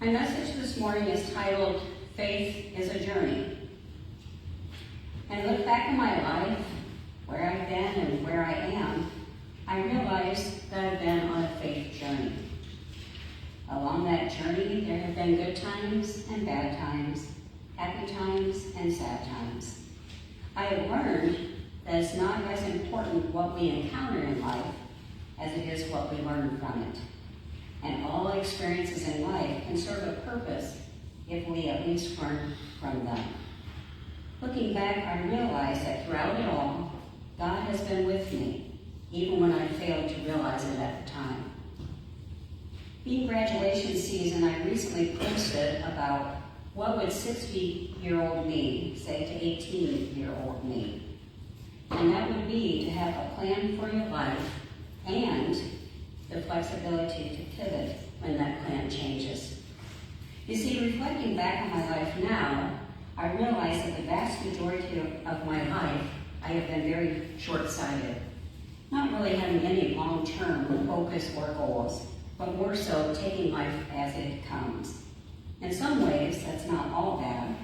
My message this morning is titled, Faith is a Journey. And I look back on my life, where I've been and where I am, I realize that I've been on a faith journey. Along that journey, there have been good times and bad times, happy times and sad times. I have learned that it's not as important what we encounter in life as it is what we learn from it. And all experiences in life can serve a purpose if we at least learn from them. Looking back, I realize that throughout it all, God has been with me, even when I failed to realize it at the time. Being graduation season, I recently posted about what would 60-year-old me say to 18-year-old me. And that would be to have a plan for your life and the flexibility to pivot when that plan changes. You see, reflecting back on my life now, I realize that the vast majority of my life, I have been very short-sighted, not really having any long-term focus or goals, but more so taking life as it comes. In some ways, that's not all bad,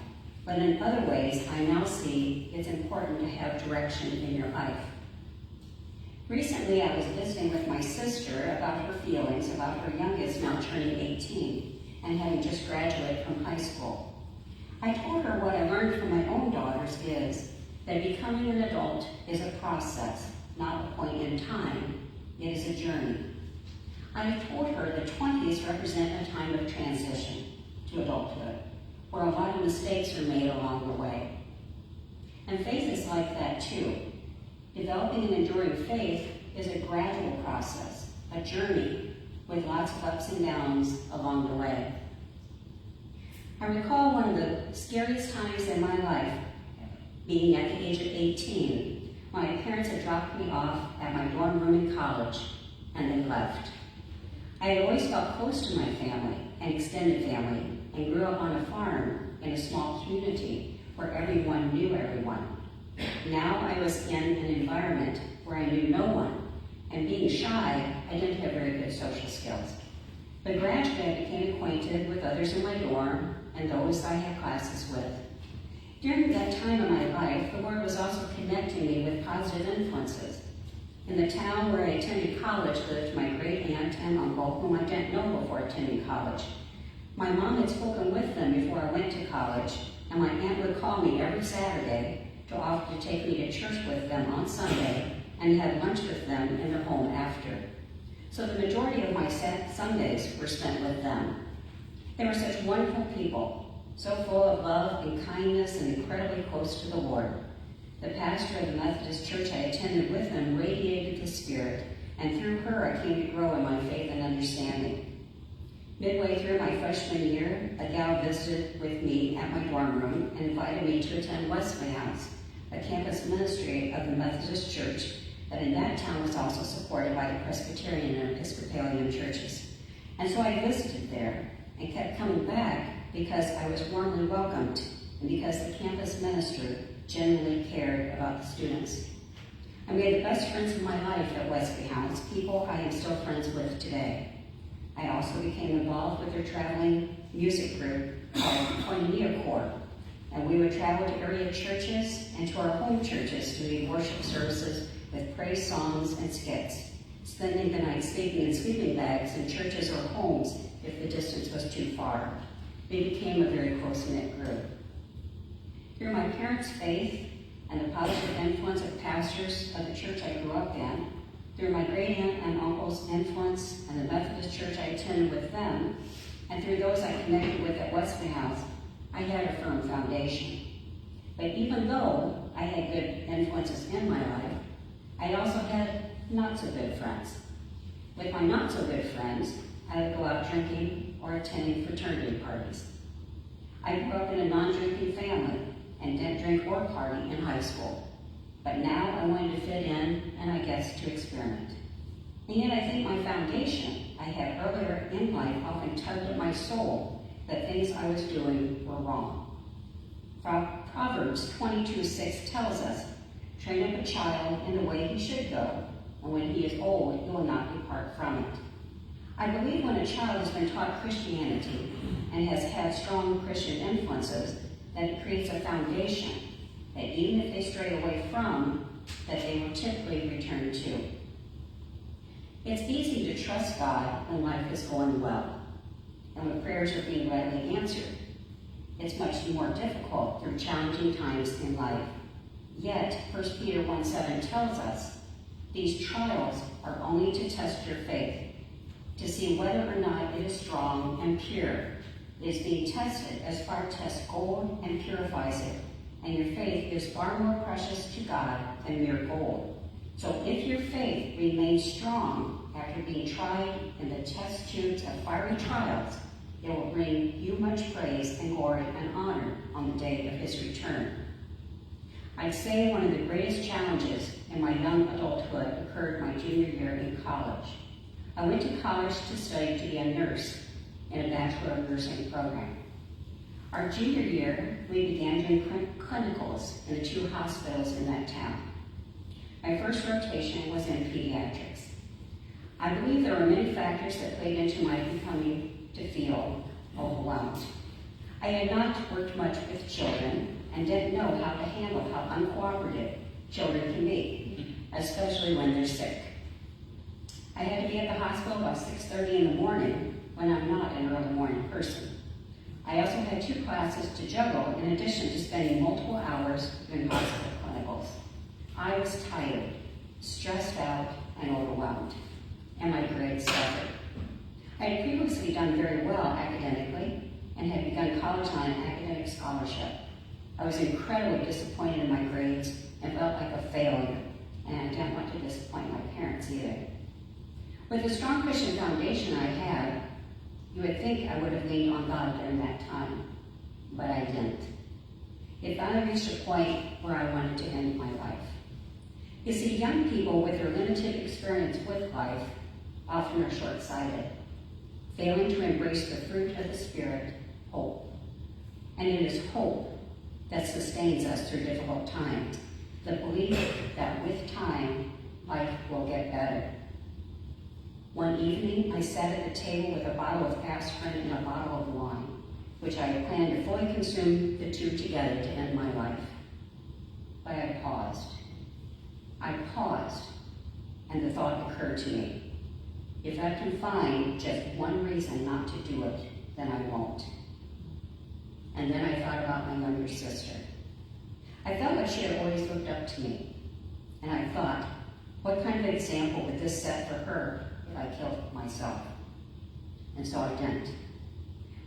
but in other ways, I now see it's important to have direction in your life. Recently, I was visiting with my sister about her feelings about her youngest now turning 18 and having just graduated from high school. I told her what I learned from my own daughters is that becoming an adult is a process, not a point in time. It is a journey. I told her the 20s represent a time of transition to adulthood, where a lot of mistakes are made along the way. And faith is like that too. Developing and enduring faith is a gradual process, a journey with lots of ups and downs along the way. I recall one of the scariest times in my life being at the age of 18. My parents had dropped me off at my dorm room in college, and they left. I had always felt close to my family and extended family, and grew up on a farm in a small community where everyone knew everyone. Now I was in an environment where I knew no one, and being shy, I didn't have very good social skills. But gradually I became acquainted with others in my dorm and those I had classes with. During that time of my life, the Lord was also connecting me with positive influences. In the town where I attended college lived my great aunt and uncle, whom I didn't know before attending college. My mom had spoken with them before I went to college, and my aunt would call me every Saturday to offer to take me to church with them on Sunday and have lunch with them in their home after. So the majority of my Sundays were spent with them. They were such wonderful people, so full of love and kindness and incredibly close to the Lord. The pastor of the Methodist church I attended with them radiated the Spirit, and through her I came to grow in my faith and understanding. Midway through my freshman year, a gal visited with me at my dorm room and invited me to attend Wesley House, a campus ministry of the Methodist church that in that town was also supported by the Presbyterian and Episcopalian churches. And so I visited there and kept coming back because I was warmly welcomed and because the campus minister genuinely cared about the students. I made the best friends of my life at Wesley House, people I am still friends with today. I also became involved with their traveling music group called Koinonia Corps, and we would travel to area churches and to our home churches to lead worship services with praise songs and skits, spending the night sleeping in sleeping bags in churches or homes if the distance was too far. We became a very close-knit group. Through my parents' faith and the positive influence of pastors of the church I grew up in, through my great aunt and uncle's influence and the Methodist church I attended with them, and through those I connected with at Wesley House, I had a firm foundation. But even though I had good influences in my life, I also had not-so-good friends. With my not-so-good friends, I would go out drinking or attending fraternity parties. I grew up in a non-drinking family and didn't drink or party in high school. But now I wanted to fit in and I guess to experiment. And yet I think my foundation I had earlier in life often tugged at my soul that things I was doing were wrong. Proverbs 22:6 tells us, train up a child in the way he should go, and when he is old, he will not depart from it. I believe when a child is been taught Christianity and has had strong Christian influences, that it creates a foundation that even if they stray away from, that they will typically return to. It's easy to trust God when life is going well and when prayers are being readily answered. It's much more difficult through challenging times in life. Yet, 1 Peter 1:7 tells us, these trials are only to test your faith, to see whether or not it is strong and pure. It is being tested as fire tests gold and purifies it, and your faith is far more precious to God than mere gold. So if your faith remains strong after being tried in the test tubes of fiery trials, it will bring you much praise and glory and honor on the day of his return. I'd say one of the greatest challenges in my young adulthood occurred my junior year in college. I went to college to study to be a nurse in a Bachelor of Nursing program. Our junior year, we began doing clinicals in the 2 hospitals in that town. My first rotation was in pediatrics. I believe there were many factors that played into my becoming to feel overwhelmed. I had not worked much with children and didn't know how to handle how uncooperative children can be, especially when they're sick. I had to be at the hospital by 6:30 in the morning when I'm not an early morning person. I also had 2 classes to juggle in addition to spending multiple hours doing hospital clinicals. I was tired, stressed out, and overwhelmed, and my grades suffered. I had previously done very well academically and had begun college on an academic scholarship. I was incredibly disappointed in my grades and felt like a failure, and I didn't want to disappoint my parents either. With the strong Christian foundation I had, you would think I would have leaned on God during that time, but I didn't. It finally reached a point where I wanted to end my life. You see, young people with their limited experience with life often are short-sighted, failing to embrace the fruit of the Spirit, hope. And it is hope that sustains us through difficult times, the belief that with time, life will get better. One evening, I sat at the table with a bottle of aspirin and a bottle of wine, which I had planned to fully consume the 2 together to end my life. But I paused. And the thought occurred to me, if I can find just one reason not to do it, then I won't. And then I thought about my younger sister. I felt like she had always looked up to me. And I thought, what kind of example would this set for her if I killed myself? And so I didn't.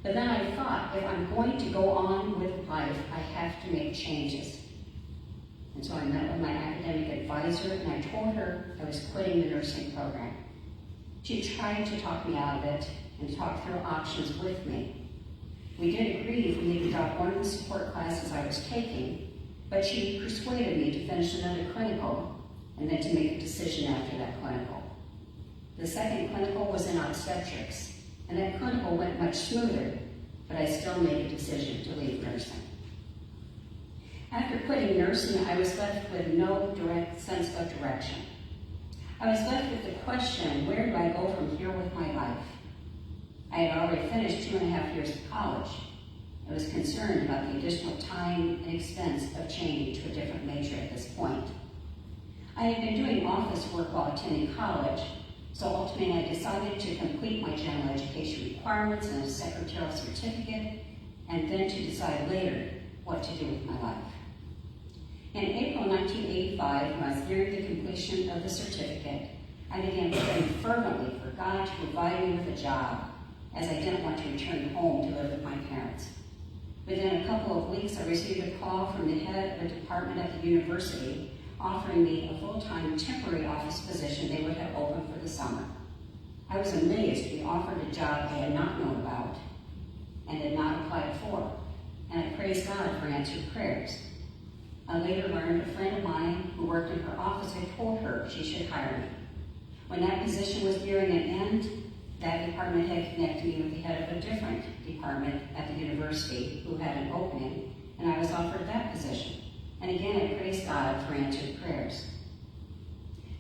But then I thought, if I'm going to go on with life, I have to make changes. And so I met with my academic advisor and I told her I was quitting the nursing program. She tried to talk me out of it and talk through options with me. We did agree for me to drop one of the support classes I was taking, but she persuaded me to finish another clinical and then to make a decision after that clinical. The second clinical was in obstetrics, and that clinical went much smoother, but I still made a decision to leave nursing. After quitting nursing, I was left with no direct sense of direction. I was left with the question, where do I go from here with my life? I had already finished 2.5 years of college. I was concerned about the additional time and expense of changing to a different major at this point. I had been doing office work while attending college, so ultimately I decided to complete my general education requirements and a secretarial certificate, and then to decide later what to do with my life. In April 1985, when I was nearing the completion of the certificate, I began praying fervently for God to provide me with a job, as I didn't want to return home to live with my parents. Within a couple of weeks, I received a call from the head of a department at the university offering me a full-time temporary office position they would have open for the summer. I was amazed to be offered a job I had not known about and had not applied for, and I praised God for answered prayers. I later learned a friend of mine who worked in her office had told her she should hire me. When that position was nearing an end, that department had connected me with the head of a different department at the university who had an opening, and I was offered that position. And again, I praised God for answered prayers.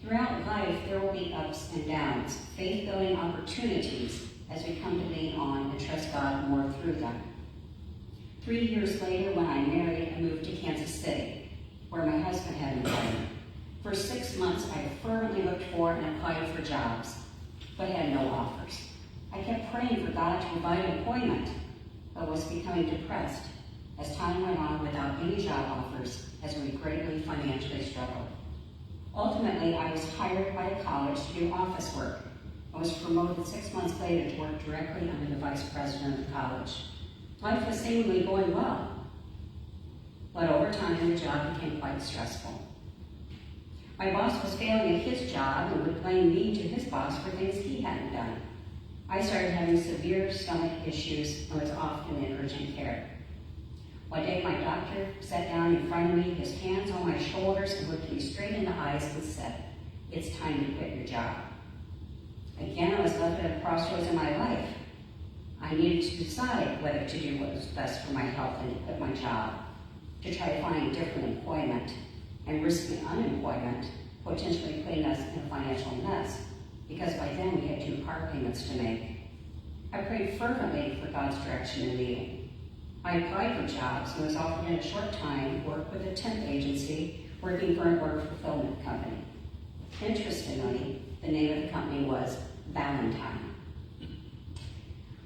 Throughout life, there will be ups and downs, faith-building opportunities, as we come to lean on and trust God more through them. 3 years later, when I married, I moved to Kansas City, where my husband had employment. For 6 months, I fervently looked for and applied for jobs, but had no offers. I kept praying for God to provide employment, but was becoming depressed as time went on without any job offers, as we greatly financially struggled. Ultimately, I was hired by a college to do office work. I was promoted 6 months later to work directly under the vice president of the college. Life was seemingly going well, but over time, the job became quite stressful. My boss was failing at his job and would blame me to his boss for things he hadn't done. I started having severe stomach issues and was often in urgent care. One day, my doctor sat down in front of me, his hands on my shoulders, and looked me straight in the eyes and said, "It's time to quit your job." Again, I was left at a crossroads in my life. I needed to decide whether to do what was best for my health and to quit my job, to try to find different employment, and risking unemployment, potentially putting us in a financial mess, because by then we had 2 car payments to make. I prayed fervently for God's direction and leading. I applied for jobs and was offered in a short time work with a temp agency working for an order fulfillment company. Interestingly, the name of the company was Valentine.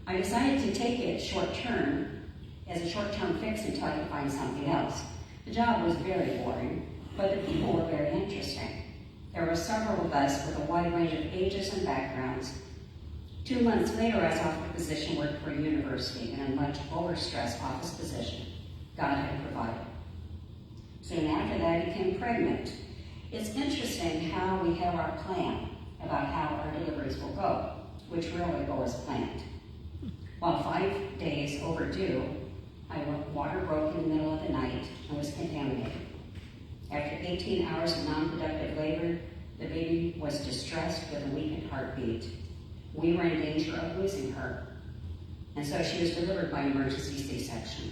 I decided to take it as a short-term fix until I could find something else. The job was very boring, but the people were very interesting. There were several of us with a wide range of ages and backgrounds. 2 months later, I was offered a position working for a university in a much lower stress office position God had provided. Soon after that, I became pregnant. It's interesting how we have our plan about how our deliveries will go, which rarely go as planned. While 5 days overdue, water broke in the middle of the night and was contaminated. After 18 hours of non-productive labor, the baby was distressed with a weakened heartbeat. We were in danger of losing her, and so she was delivered by emergency C-section.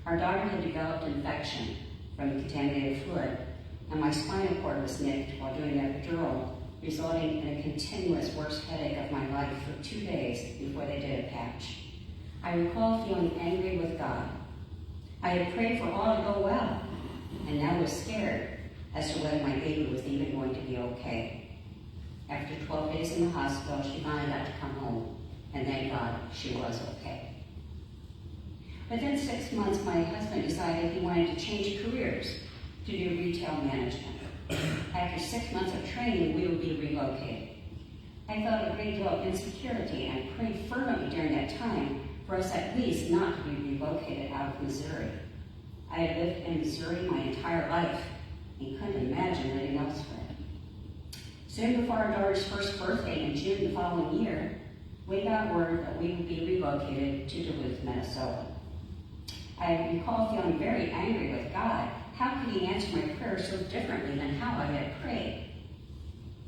Our daughter had developed infection from the contaminated fluid, and my spinal cord was nicked while doing the epidural, resulting in a continuous worst headache of my life for 2 days before they did a patch. I recall feeling angry with God. I had prayed for all to go well, and now was scared as to whether my baby was even going to be okay. After 12 days in the hospital, she finally got to come home, and thank God she was okay. Within 6 months, my husband decided he wanted to change careers to do retail management. After 6 months of training, we would be relocated. I felt a great deal of insecurity, and I prayed fervently during that time for us at least not to be relocated out of Missouri. I had lived in Missouri my entire life and couldn't imagine living elsewhere. Soon before our daughter's first birthday in June the following year, we got word that we would be relocated to Duluth, Minnesota. I recall feeling very angry with God. How could he answer my prayer so differently than how I had prayed?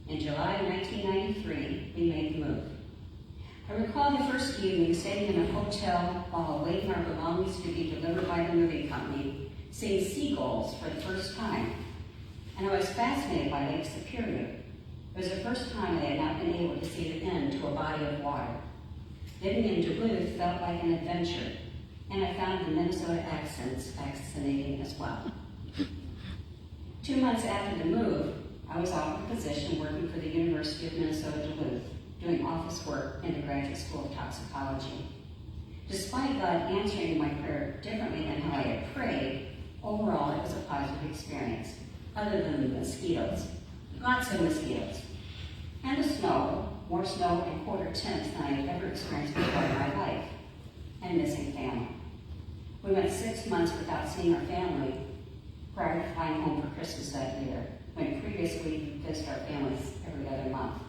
In July 1993, we made the move. I recall the first evening staying in a hotel while awaiting our belongings to be delivered by the moving company, seeing seagulls for the first time, and I was fascinated by Lake Superior. It was the first time I had not been able to see the end to a body of water. Living in Duluth felt like an adventure, and I found the Minnesota accents fascinating as well. 2 months after the move, I was offered a position working for the University of Minnesota Duluth, doing office work in the Graduate School of Toxicology. Despite God answering my prayer differently than how I had prayed, overall it was a positive experience, other than the mosquitoes. Lots of mosquitoes. And the snow, more snow and colder temps than I had ever experienced before in my life, and missing family. We went 6 months without seeing our family prior to flying home for Christmas that year, when previously we visited our families every other month.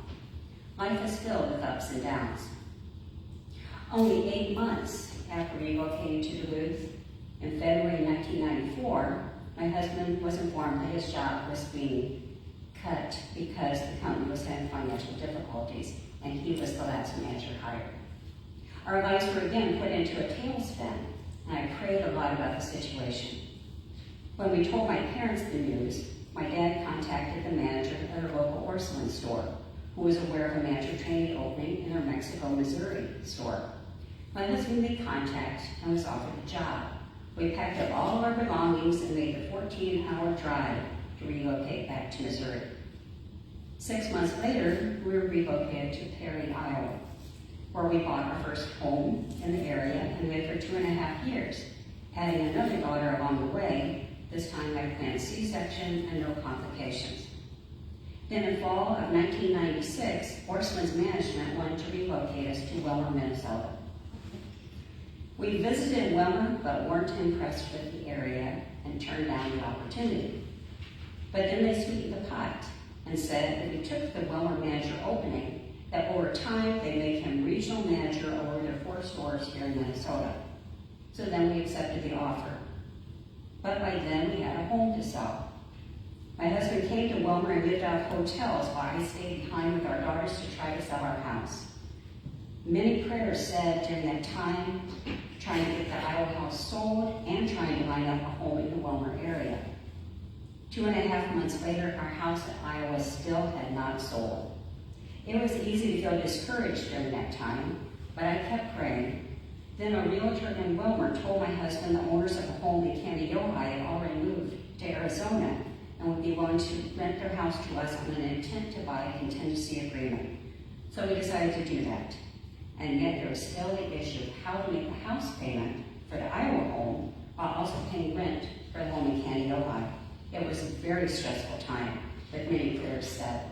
Life is filled with ups and downs. Only 8 months after relocating to Duluth, in February 1994, my husband was informed that his job was being cut because the company was having financial difficulties, and he was the last manager hired. Our lives were again put into a tailspin, and I prayed a lot about the situation. When we told my parents the news, my dad contacted the manager at a local porcelain store, who was aware of a manager training opening in their Mexico, Missouri store. My husband made contact and was offered the job. We packed up all of our belongings and made the 14-hour drive to relocate back to Missouri. 6 months later, we were relocated to Perry, Iowa, where we bought our first home in the area and lived for 2.5 years, adding another daughter along the way. This time I planned C-section and no complications. Then in fall of 1996, Horseman's management wanted to relocate us to Wilmer, Minnesota. We visited Wilmer, but weren't impressed with the area and turned down the opportunity. But then they sweetened the pot and said if we took the Wilmer manager opening, that over time they'd make him regional manager over their 4 stores here in Minnesota. So then we accepted the offer. But by then we had a home to sell. My husband came to Wilmer and lived out of hotels while I stayed behind with our daughters to try to sell our house. Many prayers said during that time, trying to get the Iowa house sold and trying to line up a home in the Wilmer area. 2.5 months later, our house in Iowa still had not sold. It was easy to feel discouraged during that time, but I kept praying. Then a realtor in Wilmer told my husband the owners of the home in Candiota had already moved to Arizona and would be willing to rent their house to us on an intent to buy contingency agreement. So we decided to do that. And yet there was still the issue of how to make the house payment for the Iowa home while also paying rent for the home in Candiota. It was a very stressful time, with many prayers said.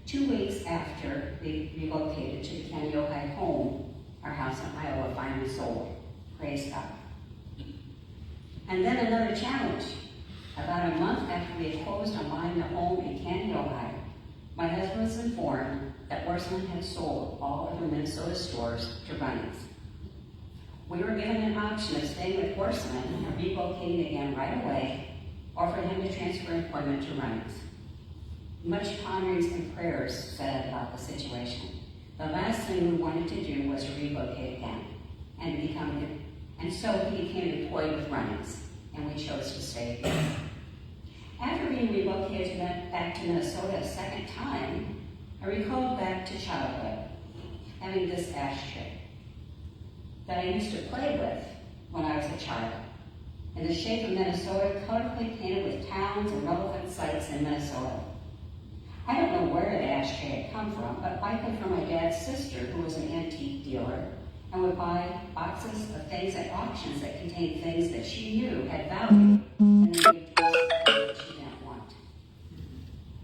2 weeks after we relocated to the Candiota home, our house in Iowa finally sold. Praise God. And then another challenge. About a month after we had closed on buying the home in Candiota, my husband was informed that Horseman had sold all of the Minnesota stores to Runnings. We were given an option of staying with Horseman and relocating again right away, or for him to transfer employment to Runnings. Much ponderings and prayers said about the situation. The last thing we wanted to do was to relocate again, and so he became employed with Runnings, and we chose to stay here. After being relocated back to Minnesota a second time, I recalled back to childhood, having this ashtray that I used to play with when I was a child, in the shape of Minnesota, colorfully painted with towns and relevant sites in Minnesota. I don't know where the ashtray had come from, but likely from my dad's sister, who was an antique dealer, and would buy boxes of things at auctions that contained things that she knew had value, and then give to us that she didn't want.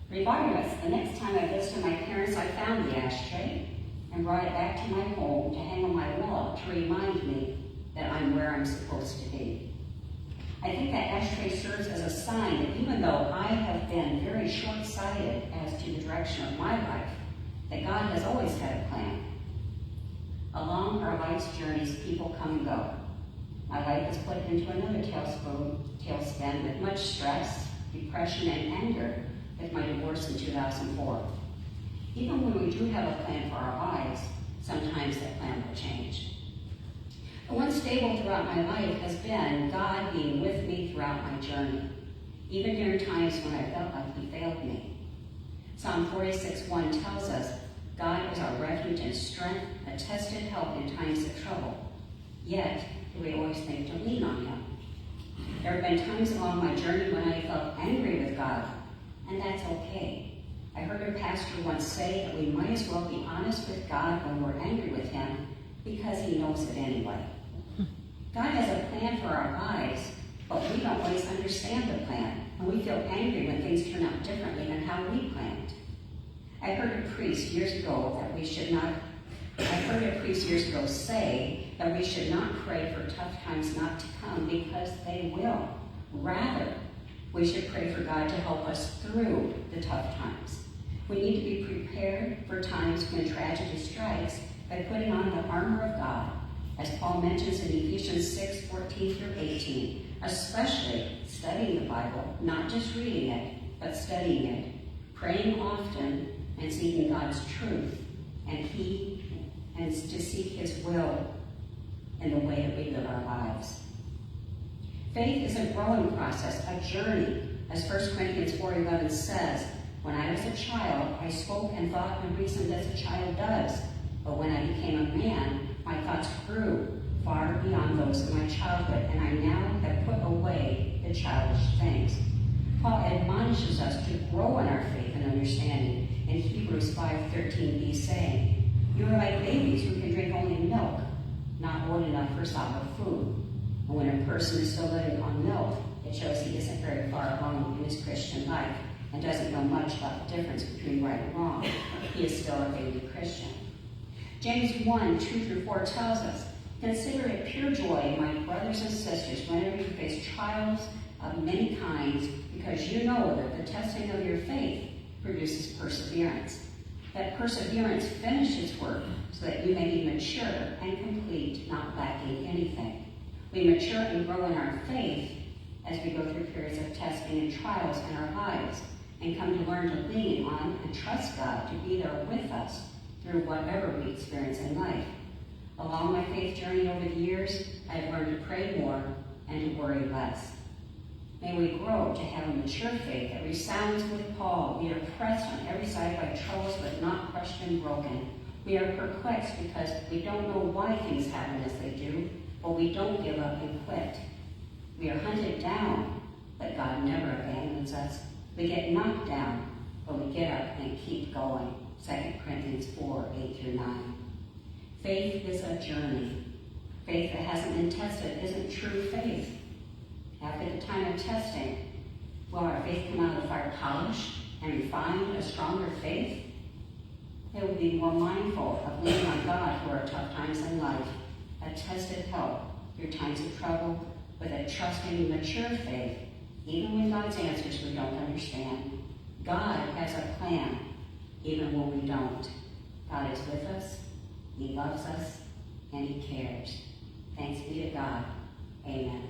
Regardless, the next time I visited my parents, I found the ashtray and brought it back to my home to hang on my wall to remind me that I'm where I'm supposed to be. I think that ashtray serves as a sign that even though I have been very short-sighted as to the direction of my life, that God has always had a plan. Along our life's journeys, people come and go. My life is put into another tailspin with much stress, depression, and anger with my divorce in 2004. Even when we do have a plan for our lives, sometimes that plan will change. The one stable throughout my life has been God being with me throughout my journey, even during times when I felt like He failed me. Psalm 46:1 tells us, God is our refuge and strength, a tested help in times of trouble. Yet, do we always think to lean on Him? There have been times along my journey when I felt angry with God, and that's okay. I heard a pastor once say that we might as well be honest with God when we're angry with Him, because He knows it anyway. God has a plan for our lives, but we don't always understand the plan, and we feel angry when things turn out differently than how we planned. I heard a priest years ago say that we should not pray for tough times not to come, because they will. Rather, we should pray for God to help us through the tough times. We need to be prepared for times when tragedy strikes by putting on the armor of God, as Paul mentions in Ephesians 6:14-18, especially studying the Bible, not just reading it, but studying it, praying often, and seeking God's truth, and to seek His will in the way that we live our lives. Faith is a growing process, a journey. As 1 Corinthians 4:11 says, When I was a child, I spoke and thought and reasoned as a child does. But when I became a man, my thoughts grew far beyond those of my childhood, and I now have put away the childish things. Paul admonishes us to grow in our faith and understanding in Hebrews 5:13b, saying, "You are like babies who can drink only milk, not old enough for solid food." And when a person is still living on milk, it shows he isn't very far along in his Christian life and doesn't know much about the difference between right and wrong. He is still a baby Christian. James 1:2-4 tells us, "Consider it pure joy, my brothers and sisters, whenever you face trials of many kinds, because you know that the testing of your faith produces perseverance. That perseverance finishes work, so that you may be mature and complete, not lacking anything." We mature and grow in our faith as we go through periods of testing and trials in our lives, and come to learn to lean on and trust God to be there with us through whatever we experience in life. Along my faith journey over the years, I have learned to pray more and to worry less. May we grow to have a mature faith that resounds with Paul. We are pressed on every side by troubles, but not crushed and broken. We are perplexed because we don't know why things happen as they do, but we don't give up and quit. We are hunted down, but God never abandons us. We get knocked down, but we get up and keep going. 2 Corinthians 4:8-9. Faith is a journey. Faith that hasn't been tested isn't true faith. After the time of testing, will our faith come out of the fire polished and refined, a stronger faith? It will be more mindful of leaning on God through our tough times in life, a tested help through times of trouble, with a trusting, mature faith, even when God's answers we don't understand. God has a plan, even when we don't. God is with us, He loves us, and He cares. Thanks be to God. Amen.